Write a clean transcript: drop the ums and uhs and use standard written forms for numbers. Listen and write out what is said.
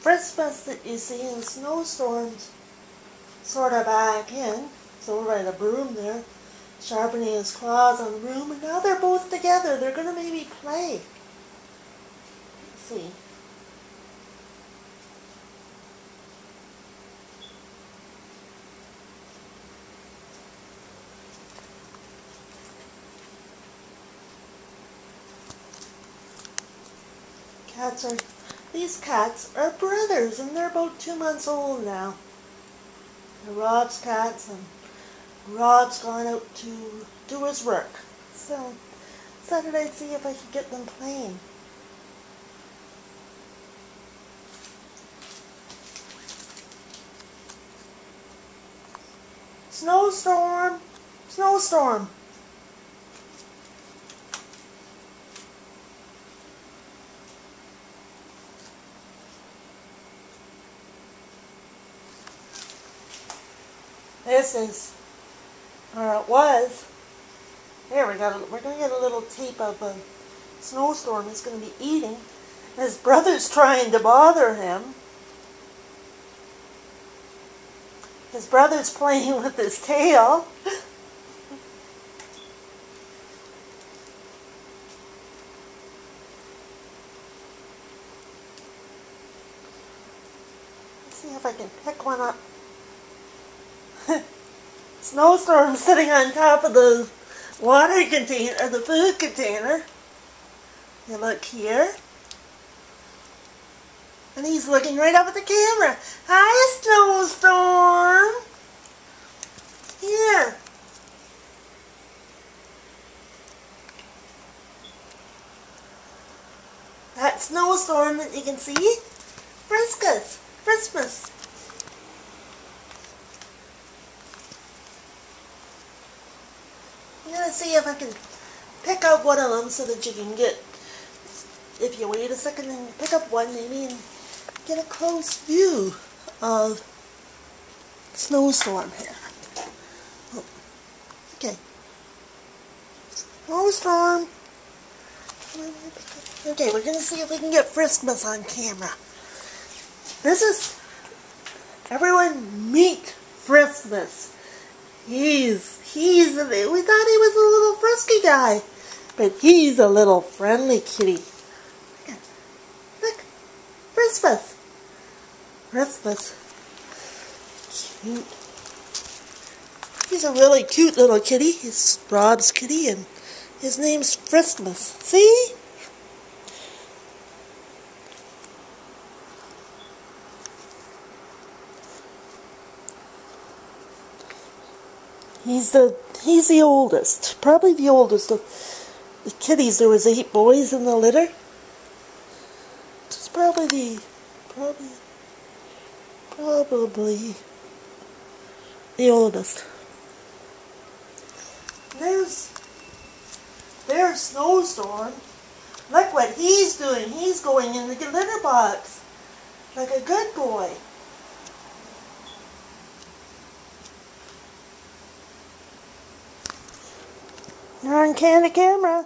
Friskmas that you see in Snowstorm's sort of back in. So right, a broom there, sharpening his claws on the broom, and now they're both together. They're going to maybe play. Let's see. These cats are brothers, and they're about 2 months old now. They're Rob's cats, and Rob's gone out to do his work. So, decided I'd see if I could get them playing. Snowstorm! Snowstorm! This is, or it was, there we're going to get a little tape of a Snowstorm is going to be eating. His brother's trying to bother him. His brother's playing with his tail. Let's see if I can pick one up. Snowstorm sitting on top of the water container, or the food container. You look here. And he's looking right up at the camera. Hi, Snowstorm. Here. That Snowstorm that you can see. Friskmas. I'm going to see if I can pick up one of them so that you can get, if you wait a second and pick up one maybe and get a close view of Snowstorm here. Oh, okay. Snowstorm. Okay, we're going to see if we can get Friskmas on camera. This is, everyone meet Friskmas. We thought he was a little frisky guy, but he's a little friendly kitty. Look, Friskmas. Cute. He's a really cute little kitty. He's Rob's kitty, and his name's Friskmas. See? He's the oldest, probably the oldest of the kitties. There was 8 boys in the litter. It's probably the oldest. There's Snowstorm. Look what he's doing. He's going in the litter box like a good boy. You're on camera.